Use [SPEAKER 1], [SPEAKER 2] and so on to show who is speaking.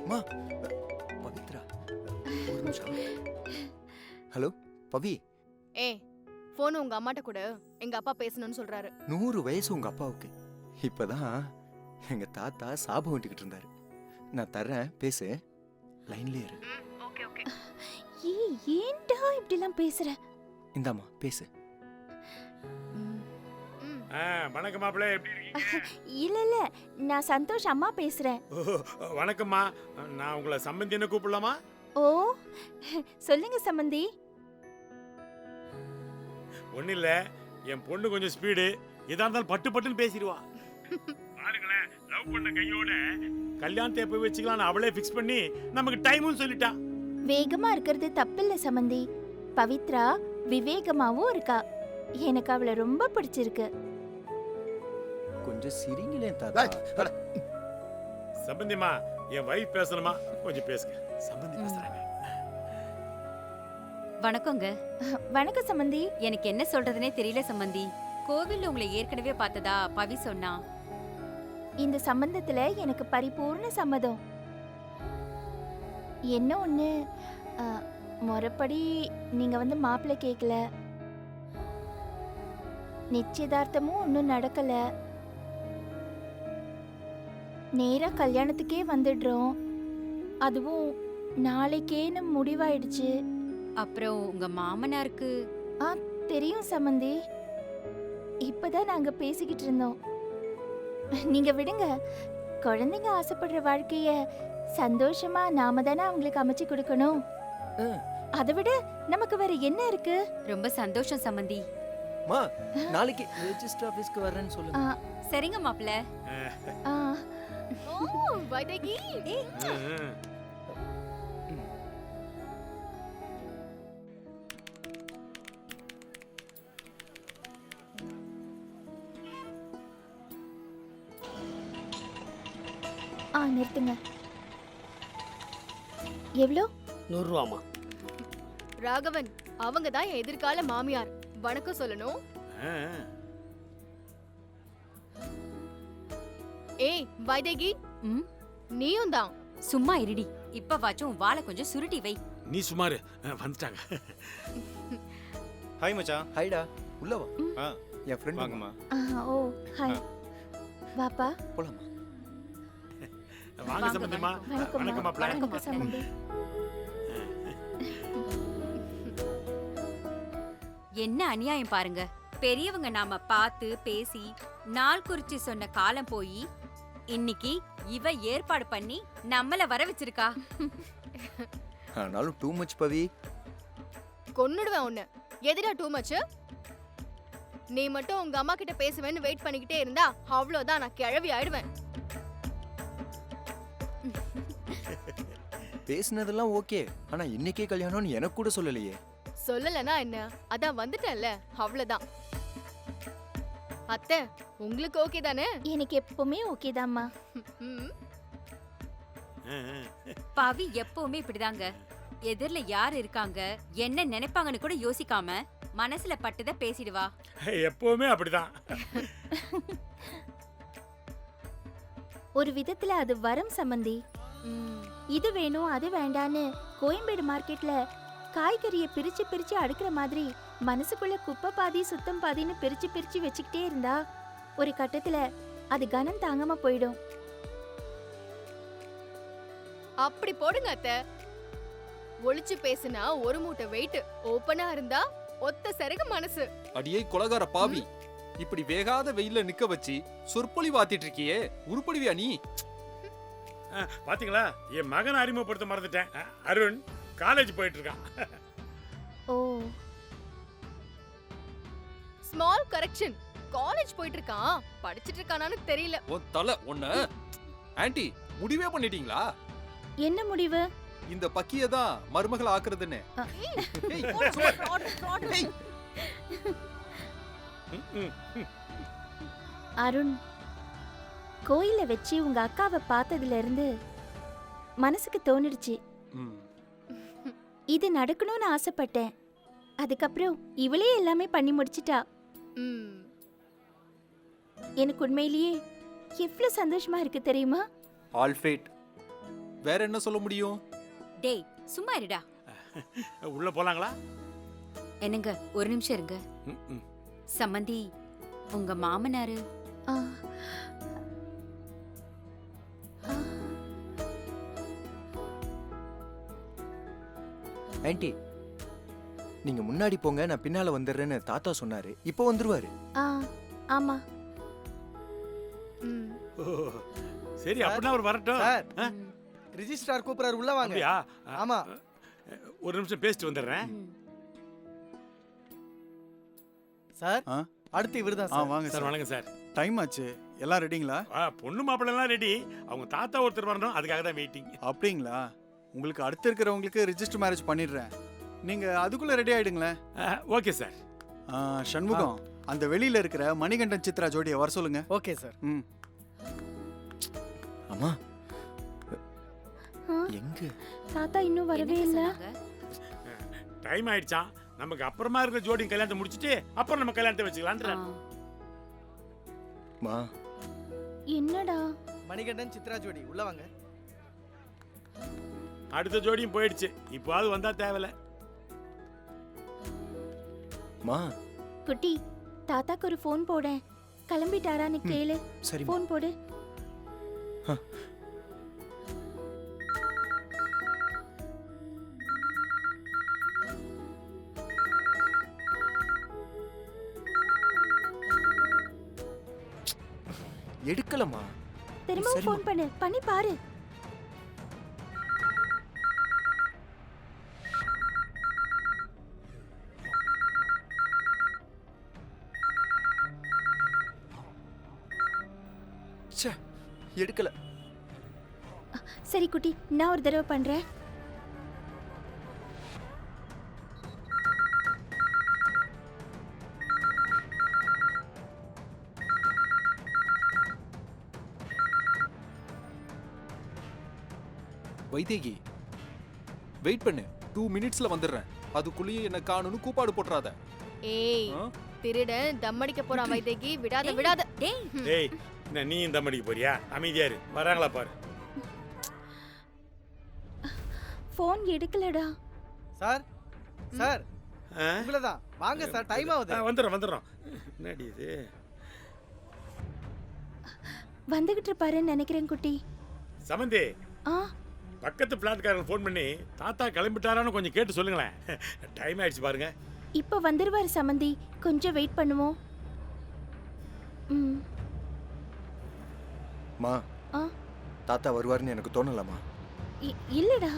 [SPEAKER 1] மா பவித்ரா ஒரு நிமிஷம். ஹலோ பவி.
[SPEAKER 2] ஏய் போன் உங்க அம்மாட்ட கூட எங்க அப்பா பேசணும்னு சொல்றாரு.
[SPEAKER 1] 100 வயசு உங்க அப்பாவுக்கு. இப்பதான் எங்க தாத்தா சாபம் விட்டுக்கிட்டு இருந்தாரு. நான் தர்றேன், பேசு. லைன்லயே இரு.
[SPEAKER 2] Okay okay.
[SPEAKER 3] ஏன்டா இப்படிலாம் பேசுற?
[SPEAKER 1] இந்தாம்மா பேசு.
[SPEAKER 4] வணக்கம் மாப்பிள்ளை, எப்படி இருக்கீங்க?
[SPEAKER 3] இல்ல நான் சந்தோஷ் அம்மா பேசுறேன்.
[SPEAKER 4] வணக்கம்மா, நான் உங்களை சம்பந்தி என்ன கூப்பிடலாமா?
[SPEAKER 3] ஓ சொல்லுங்க சம்பந்தி.
[SPEAKER 4] ஒன்னும் இல்ல, என் பொண்ணு கொஞ்சம் ஸ்பீடு, எதா இருந்தாலும் பட்டு பட்டுன்னு பேசிடுவா. பாருங்களேன், லவ் பண்ண கையோட கல்யாணத்தை எப்ப வச்சுக்கலாம் அவளே ஃபிக்ஸ் பண்ணி நமக்கு டைமும் சொல்லிட்டா.
[SPEAKER 3] வேகமா இருக்கிறது தப்பில்ல சம்பந்தி. பவித்ரா விவேகமாவும் இருக்கா. எனக்கு அவளை ரொம்ப பிடிச்சிருக்கு.
[SPEAKER 1] கொஞ்சம் சிரிங்களே தாத்தா.
[SPEAKER 4] சம்பந்திமா, என் வைஃப் பேசணுமா? கொஞ்சம் பேசுங்க. சம்பந்தி பேசுறாங்க.
[SPEAKER 5] வணக்கங்க.
[SPEAKER 3] வணக்கம் சம்பந்தி.
[SPEAKER 5] எனக்கு என்ன சொல்றதுனே தெரியல சம்பந்தி. கோவில்ல உங்களை ஏற்கனவே பார்த்ததா பவி சொன்னா.
[SPEAKER 3] இந்த சம்பந்தத்துல எனக்கு பரிபூர்ண சம்மதம். என்ன ஒண்ணு, முறைப்படி நீங்க வந்து மாப்பிள்ளை கேட்கல, நிச்சயதார்த்தமும் ஒன்றும் நடக்கல, நேரா கல்யாணத்துக்கே வந்துடுறோம். அதுவும் நாளைக்கேன்னு முடிவாயிடுச்சு.
[SPEAKER 5] அப்புறம் உங்க மாமனாருக்கு?
[SPEAKER 3] தெரியும் சம்பந்தி. இப்பதான் நாங்க பேசிக்கிட்டு இருந்தோம். நீங்க விடுங்க. குழந்தைங்க ஆசைப்படுற வாழ்க்கைய சந்தோஷமா நாம தானே அவங்களுக்கு அமைச்சு கொடுக்கணும். அதை விட நமக்கு வேற என்ன இருக்கு?
[SPEAKER 5] ரொம்ப சந்தோஷம் சம்பந்தி.
[SPEAKER 1] மா, நாளைக்கு ரெஜிஸ்டர் ஆபீஸ்க்கு வரேன்னு சொல்லுங்க.
[SPEAKER 5] சரிங்க மாப்பிள்ள.
[SPEAKER 2] ஓ வைதேகி.
[SPEAKER 3] நிறுத்துங்க. எவ்வளோ?
[SPEAKER 6] 100 ரூபாமா.
[SPEAKER 2] ராகவன், அவங்க தான் என் எதிர்கால மாமியார். வணக்கம் சொல்லணும். ஏய் வைதேகி, நீயும் தான்.
[SPEAKER 5] சும்மா இருடி. இப்ப வாச்சும் வாளை கொஞ்சம் சுருட்டி வை.
[SPEAKER 4] நீ சுமாரு, வந்துட்டாங்க.
[SPEAKER 7] ஹாய் மச்சான்.
[SPEAKER 1] ஹாய்டா, உள்ள வா. என் ஃப்ரெண்ட்
[SPEAKER 7] வாங்கம்மா.
[SPEAKER 3] ஓ ஹாய். வாப்பா
[SPEAKER 1] போலாமா?
[SPEAKER 4] வாங்க சம்பந்திமா. வணக்கம் மாப்பிள்ளை.
[SPEAKER 3] வணக்கம் சம்பந்தி.
[SPEAKER 5] என்ன அநியாயம் பாருங்க. பெரியவங்க நாம பார்த்து பேசி நாள் குறிச்சு சொன்ன காலம் போய் இன்னைக்கு இவ ஏற்பாடு பண்ணி நம்மள வர வச்சிருக்கா.
[SPEAKER 1] ஆனாலும் டூ மச் பவி.
[SPEAKER 2] கொன்னுடுவேன் உன்னை. எதிரா டூ மச்? நீ மட்டும் உங்க அம்மா கிட்ட பேசுவேன்னு வெயிட் பண்ணிக்கிட்டே இருந்தா அவ்வளவுதான், நான் கிழவி ஆயிடுவேன்.
[SPEAKER 1] பேசினதெல்லாம் ஓகே, ஆனா இன்னைக்கே கல்யாணம்னு எனக்கு கூட சொல்லலையே.
[SPEAKER 2] சொல்லலனா என்ன, அதான் வந்துட்டேன்ல, அவ்வளவுதான். அத்தை, உங்களுக்கு ஓகே தானே?
[SPEAKER 3] எனக்கு எப்பவுமே ஓகே தான்மா.
[SPEAKER 5] பவி எப்பவுமே இப்படிதாங்க. எதிரில யார் இருக்காங்க, என்ன நினைப்பாங்கன்னு கூட யோசிக்காம மனசுல பட்டத பேசிடுவா.
[SPEAKER 4] எப்பவுமே அப்படிதான்.
[SPEAKER 3] ஒரு விதத்துல அது வரம் சம்பந்தி. இது வேணும் அது வேண்டான்னு கோயம்பேடு மார்க்கெட்ல காய்கறியை பிரிச்சு பிரிச்சு அடுக்கிற மாதிரி மனசுக்குள்ள குப்பை பாதி சுத்தம் பாதின்னு பிரிச்சு பிரிச்சு வச்சுக்கிட்டே இருந்தா ஒரு கட்டத்துல அது கனம் தாங்காம போயிடும்.
[SPEAKER 2] அப்படி போடுங்க அத்தை. ஒளிச்சு பேசுனா ஒரு மூட்டை வெயிட், ஓப்பனா இருந்தா ஒத்த சரகு மனசு.
[SPEAKER 8] அடியே கொலகார பாவி, இப்படி வேகாத வெயில்ல நிக்க வச்சு சொற்பொழி வாத்திட்டு இருக்கியே, உருப்படிவியா நீ?
[SPEAKER 4] பாத்தீங்களா, என் மகனை அறிமுகப்படுத்த மறந்துட்டேன். அருண் காலேஜ் போயிட்டு இருக்கான்.
[SPEAKER 3] ஓ,
[SPEAKER 2] ஸ்மால் கரெக்ஷன். காலேஜ் போயிட்டு இருக்கான். படிச்சிட்டு இருக்கானான்னு தெரியல.
[SPEAKER 8] உன் தலை ஒண்ணு. ஆன்ட்டி, முடிவே பண்ணிட்டீங்களா?
[SPEAKER 3] என்ன முடிவு?
[SPEAKER 8] இந்த பக்கிய தான் மருமகள் ஆக்குறதுன்னு.
[SPEAKER 3] அருண், கோயில வச்சு உங்க அக்காவை பார்த்ததுல இருந்து மனசுக்கு தோணிடுச்சு. இது நடக்கணும்னு ஆசைப்பட்டேன். அதுக்கப்புறம் இவளே எல்லாமே பண்ணி முடிச்சிட்டா. எனக்கு உண்மையிலேயே எவ்வளவு சந்தோஷமா இருக்கு தெரியுமா?
[SPEAKER 8] All fat. வேற என்ன சொல்ல முடியும்?
[SPEAKER 5] டேய் சும்மா இருடா.
[SPEAKER 4] உள்ள போலாங்களா?
[SPEAKER 5] என்னங்க ஒரு நிமிஷம் இருங்க.
[SPEAKER 4] ம், ம்.
[SPEAKER 5] சம்மந்தி உங்க மாமனாரு
[SPEAKER 3] ஆ. ஆ.
[SPEAKER 1] ஆன்ட்டி நீங்க முன்னாடி போங்க, நான் பின்னால வந்துடுறேன்னு தாத்தா சொன்னாரு. இப்போ வந்துருவாரு.
[SPEAKER 3] ஆ ஆமா.
[SPEAKER 2] ம்.
[SPEAKER 4] ஓ, சரி அப்படின்னா அவர் வரட்டும்.
[SPEAKER 6] சார்
[SPEAKER 4] ஆ?
[SPEAKER 6] ரிஜிஸ்ட்ரார் கூப்பிடுறாரு, உள்ள வாங்க.
[SPEAKER 4] அப்படியா?
[SPEAKER 6] ஆமா.
[SPEAKER 4] ஒரு நிமிஷம் பேசிட்டு வந்துடுறேன்.
[SPEAKER 5] ம்.
[SPEAKER 6] சார்
[SPEAKER 7] ஆ?
[SPEAKER 6] அடுத்து இவர்தான்
[SPEAKER 7] ஆ
[SPEAKER 6] சார்.
[SPEAKER 7] வாங்க
[SPEAKER 4] சார்
[SPEAKER 7] சார்.
[SPEAKER 4] வணக்கம் சார்.
[SPEAKER 7] டைம் ஆச்சு. எல்லாம் ரெடிங்களா?
[SPEAKER 4] பொண்ணு மாப்பிள்ளை எல்லாம் ரெடி. அவங்க தாத்தா ஒருத்தர் வரணும், அதுக்காக தான் வெயிட்டிங்.
[SPEAKER 7] அப்படிங்களா? உங்களுக்கு அடுத்து இருக்கிறவங்களுக்கு ரிஜிஸ்டர் மேரேஜ் பண்ணிடுறேன். நீங்க அதுக்குள்ள ரெடி ஆயிடுங்களேன்.
[SPEAKER 4] Okay sir.
[SPEAKER 7] சண்முகம், அந்த வெளியில இருக்கிற மணிகண்டன் சித்ரா ஜோடியை வர சொல்லுங்க.
[SPEAKER 6] Okay sir.
[SPEAKER 7] ம்.
[SPEAKER 1] அம்மா
[SPEAKER 3] ஆ,
[SPEAKER 1] எங்க?
[SPEAKER 3] தாத்தா இன்னும் வரவே
[SPEAKER 5] என்னங்க
[SPEAKER 3] இல்ல.
[SPEAKER 5] சொன்னாங்க?
[SPEAKER 4] டைம் ஆயிடுச்சான். நமக்கு அப்புறமா இருக்கிற ஜோடி கல்யாணத்தை முடிச்சிட்டு அப்புறம் நம்ம கல்யாணத்தை வச்சுக்கலான்ற.
[SPEAKER 5] ஆ.
[SPEAKER 1] மா
[SPEAKER 3] என்னடா?
[SPEAKER 6] மணிகண்டன் சித்ரா ஜோடி, உள்ள வாங்க.
[SPEAKER 4] அடுத்த ஜோடியும் போயிடுச்சு. இப்போது வந்தா தேவையில்ல.
[SPEAKER 1] மா
[SPEAKER 3] குட்டி, தாத்தாக்கு ஒரு ஃபோன் போடேன். கிளம்பிட்டாரான்னு கேளு.
[SPEAKER 1] சரி
[SPEAKER 3] ஃபோன் போடு.
[SPEAKER 1] எடுக்கலமா.
[SPEAKER 3] திரும்பவும்
[SPEAKER 1] சரிம்மா.
[SPEAKER 3] ஃபோன் பண்ணு. பண்ணி பாரு.
[SPEAKER 1] ச்சே, எடுக்கல.
[SPEAKER 3] சரி குட்டி, நான் ஒரு தடவை பண்றேன்.
[SPEAKER 8] வைதேகி வெயிட் பண்ணு. 2 மினிட்ஸ்ல வந்துடுறேன். அதுக்குள்ளேயே என்ன காணும்னு கூப்பாடு போட்டுறாத.
[SPEAKER 2] ஏய்
[SPEAKER 8] ஆ?
[SPEAKER 2] திருடன் தம்மடிக்க போறான் வைதேகி. விடாத விடாத.
[SPEAKER 5] டேய்
[SPEAKER 4] டேய், என்ன நீ இந்த மடிக்கு போறியா? அமைதியா இரு. வராங்களா பாரு.
[SPEAKER 3] ஃபோன் எடுக்கலடா.
[SPEAKER 6] சார் சார்
[SPEAKER 4] ஆ?
[SPEAKER 6] உங்களதான். வாங்க சார், டைம் ஆகுது.
[SPEAKER 4] வந்துடுறோம். என்னடி இது?
[SPEAKER 3] வந்துகிட்டு இருப்பாருன்னு நினைக்கிறேன் குட்டி.
[SPEAKER 4] சமந்தி,
[SPEAKER 3] ஆ,
[SPEAKER 4] பக்கத்து பிளாட்காரங்க ஃபோன் பண்ணி தாத்தா கிளம்பிட்டாரான்னு கொஞ்சம் கேட்டு சொல்லுங்களேன். டைம் ஆயிடுச்சு பாருங்க.
[SPEAKER 3] இப்ப வந்துருவாரு சமந்தி. கொஞ்சம் வெயிட் பண்ணுவோம். ம்.
[SPEAKER 1] மா
[SPEAKER 3] ஆ,
[SPEAKER 1] தாத்தா வருவாருன்னு எனக்கு தோணலமா.
[SPEAKER 3] இல்லடா.